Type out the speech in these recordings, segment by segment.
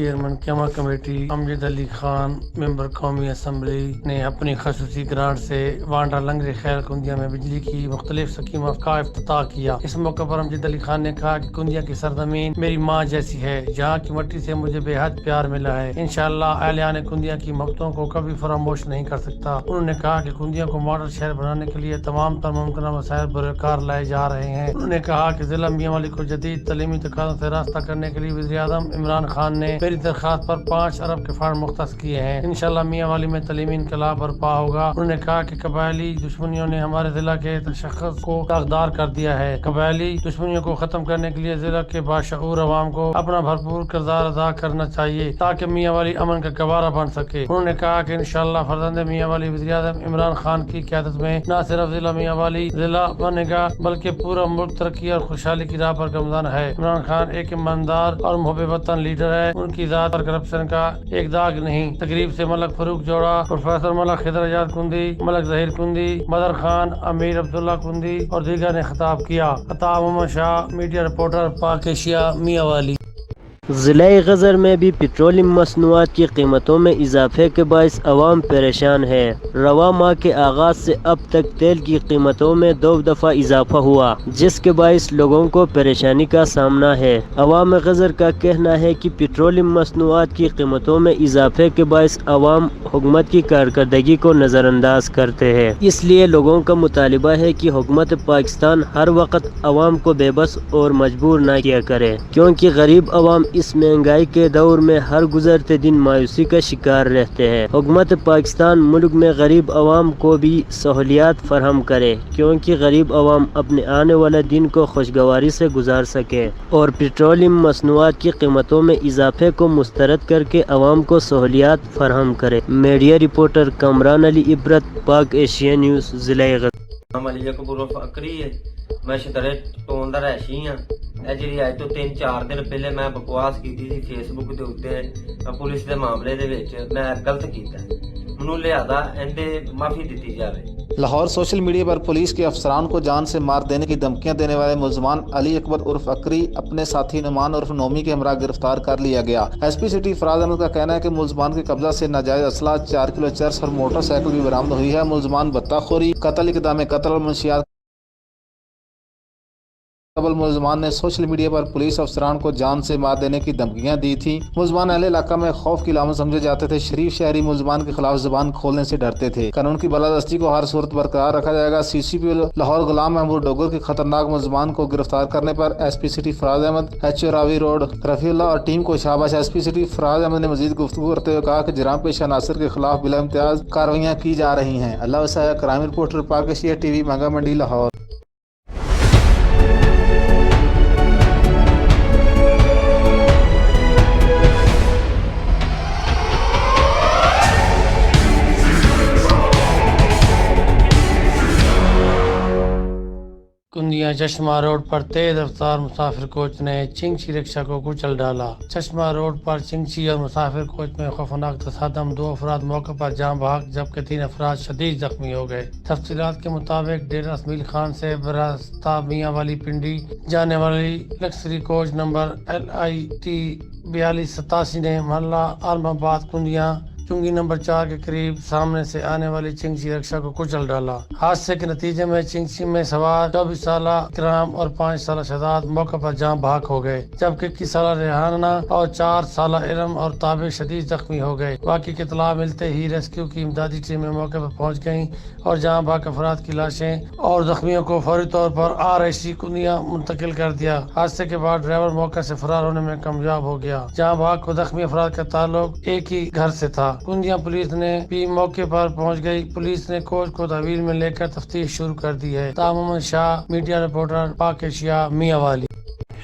Chairman کیما committee امجد علی خان ممبر قومی assembly نے اپنی خصوصی گرانٹ سے وانڈا لنگری خیر کندیا میں بجلی کی مختلف اسکیموں کا افتتاح کیا۔ اس موقع پر امجد علی خان نے کہا کہ کندیا کی سرزمین میری ماں جیسی ہے، جہاں کی مٹی سے مجھے بے حد پیار ملا ہے۔ انشاءاللہ اہلیان کندیا کی محبتوں کو کبھی فراموش نہیں کر سکتا۔ انہوں نے کہا کہ کندیا کو ماڈل شہر بنانے کے لیے تمام تر ممکنہ وسائل بروکار لائے جا رہے ہیں۔ انہوں نے کہا کہ ضلع میاں والی کو جدید تعلیمی تقاضوں سے راستہ کرنے کے لیے وزیر اعظم عمران خان نے میری درخواست پر 5 ارب کے فنڈ مختص کیے ہیں۔ انشاءاللہ میاں والی میں تعلیمی انقلاب برپا ہوگا۔ انہوں نے کہا کہ قبائلی دشمنیوں نے ہمارے ضلع کے تشخص کو داغدار کر دیا ہے۔ قبائلی دشمنیوں کو ختم کرنے کے لیے ضلع کے باشعور عوام کو اپنا بھرپور کردار ادا کرنا چاہیے تاکہ میاں والی امن کا گہوارہ بن سکے۔ انہوں نے کہا کہ انشاءاللہ فرزند میاں والی وزیر اعظم عمران خان کی قیادت میں نہ صرف ضلع میاں والی ضلع بنے گا بلکہ پورا ملک ترقی اور خوشحالی کی راہ پر گامزن ہے۔ عمران خان ایک ایماندار اور محب وطن لیڈر ہے۔ ان کی ذات پر کرپشن کا ایک داغ نہیں۔ تقریب سے ملک فاروق جوڑا، پروفیسر ملک خضر ایجاد کندی، ملک ظہیر کندی، بدر خان، امیر عبداللہ کندی اور دیگر نے خطاب کیا۔ عطا محمد شاہ، میڈیا رپورٹر، پاک ایشیا، میاں والی۔ ضلع غزر میں بھی پیٹرولیم مصنوعات کی قیمتوں میں اضافے کے باعث عوام پریشان ہے۔ رواں ماہ کے آغاز سے اب تک تیل کی قیمتوں میں 2 دفعہ اضافہ ہوا، جس کے باعث لوگوں کو پریشانی کا سامنا ہے۔ عوام غزر کا کہنا ہے کہ پیٹرولیم مصنوعات کی قیمتوں میں اضافے کے باعث عوام حکومت کی کارکردگی کو نظر انداز کرتے ہیں۔ اس لیے لوگوں کا مطالبہ ہے کہ حکومت پاکستان ہر وقت عوام کو بے بس اور مجبور نہ کیا کرے، کیونکہ غریب عوام اس مہنگائی کے دور میں ہر گزرتے دن مایوسی کا شکار رہتے ہیں۔ حکومت پاکستان ملک میں غریب عوام کو بھی سہولیات فراہم کرے، کیونکہ غریب عوام اپنے آنے والے دن کو خوشگواری سے گزار سکے اور پیٹرولیم مصنوعات کی قیمتوں میں اضافے کو مسترد کر کے عوام کو سہولیات فراہم کرے۔ میڈیا رپورٹر کامران علی عبرت، پاک ایشیا نیوز، ضلع غزر۔ نام علی اکبر فقری ہے، میں شدرے ٹون دا رہائشی ہاں۔ ਇਹ ਜਿਹੜੀ ਅੱਜ ਤੋਂ 3-4 ਦਿਨ ਪਹਿਲੇ ਮੈਂ ਬਕਵਾਸ ਕੀਤੀ ਸੀ ਫੇਸਬੁੱਕ ਦੇ ਉੱਤੇ ਪੁਲਿਸ ਦੇ ਮਾਮਲੇ ਦੇ ਵਿੱਚ ਮੈਂ ਗਲਤ ਕੀਤਾ, ਮੈਨੂੰ ਲਿਆਦਾ ਇਹਦੇ ਮਾਫੀ ਦਿੱਤੀ ਜਾਵੇ। لاہور سوشل میڈیا پر پولیس کے افسران کو جان سے مار دینے کی دھمکیاں دینے والے ملزمان علی اکبر عرف اکری اپنے ساتھی نعمان عرف نومی کے ہمراہ گرفتار کر لیا گیا۔ ایس پی سٹی فراز احمد کا کہنا ہے کہ ملزمان کے قبضہ سے ناجائز اسلحہ، 4 کلو چرس اور موٹر سائیکل بھی برآمد ہوئی ہے۔ ملزمان بتہ خوری، قتل، اقدام قتل اور منشیات قبل ملزمان نے سوشل میڈیا پر پولیس افسران کو جان سے مار دینے کی دھمکیاں دی تھیں۔ ملزمان اہل علاقہ میں خوف کی علامت سمجھے جاتے تھے۔ شریف شہری ملزمان کے خلاف زبان کھولنے سے ڈرتے تھے۔ قانون کی بالادستی کو ہر صورت برقرار رکھا جائے گا۔ سی سی پی لاہور غلام محمود ڈوگر کے خطرناک ملزمان کو گرفتار کرنے پر ایس پی سٹی فراز احمد، ایچ او راوی روڈ رفیع اللہ اور ٹیم کو شاباش۔ ایس پی سٹی فراز احمد نے مزید گفتگو کرتے ہوئے کہا کہ جرائم پیشہ عناصر کے خلاف بلا امتیاز کارروائیاں کی جا رہی ہیں۔ اللہ وسعہ، کرائم رپورٹر، پاک ایشیا ٹی وی، مہنگا منڈی، لاہور۔ کندیا چشمہ روڈ پر تیز رفتار مسافر کوچ نے چنگچی رکشا کو کچل ڈالا۔ چشمہ روڈ پر چنگچی اور مسافر کوچ میں خوفناک تصادم، 2 افراد موقع پر جاں بحق جبکہ 3 افراد شدید زخمی ہو گئے۔ تفصیلات کے مطابق ڈیرہ اسمیل خان سے براستہ میاں والی پنڈی جانے والی لکسری کوچ نمبر LIT 4287 نے محلہ عالم آباد کندیا چنگی نمبر 4 کے قریب سامنے سے آنے والی چنگچی رکشا کو کچل ڈالا۔ حادثے کے نتیجے میں چنگچی میں سوار 24 سالہ اکرام اور 5 سالہ شہزاد موقع پر جاں بحق ہو گئے، جبکہ 21 سالہ ریحانہ اور 4 سالہ ارم اور تابع شدید زخمی ہو گئے۔ واقعے کی اطلاع ملتے ہی ریسکیو کی امدادی ٹیمیں موقع پر پہنچ گئیں اور جاں بحق افراد کی لاشیں اور زخمیوں کو فوری طور پر RIC کندیا منتقل کر دیا۔ حادثے کے بعد ڈرائیور موقع سے فرار ہونے میں کامیاب ہو گیا۔ جاں بحق کو زخمی افراد کا تعلق ایک ہی گھر سے تھا۔ کندیا پولیس نے بھی موقع پر پہنچ گئی۔ پولیس نے کوچ کو تحویل میں لے کر تفتیش شروع کر دی ہے۔ عطا محمد شاہ، میڈیا رپورٹر، پاک ایشیا، میاں والی۔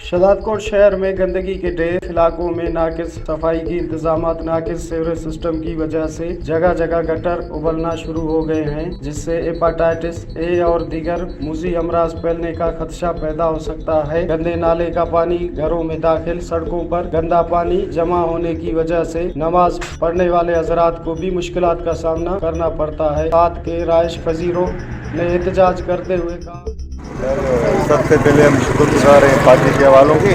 شہزاد کوٹ شہر میں گندگی کے ڈھیر، علاقوں میں ناقص صفائی کی انتظامات، ناقص سیوریج سسٹم کی وجہ سے جگہ جگہ گٹر ابلنا شروع ہو گئے ہیں، جس سے ہیپاٹائٹس A اور دیگر موذی امراض پھیلنے کا خدشہ پیدا ہو سکتا ہے۔ گندے نالے کا پانی گھروں میں داخل، سڑکوں پر گندا پانی جمع ہونے کی وجہ سے نماز پڑھنے والے حضرات کو بھی مشکلات کا سامنا کرنا پڑتا ہے۔ ساتھ کے رہائش پذیروں نے احتجاج کرتے ہوئے کہا، سب سے پہلے ہم شکر گزار ہیں پاک ایشیا والوں کے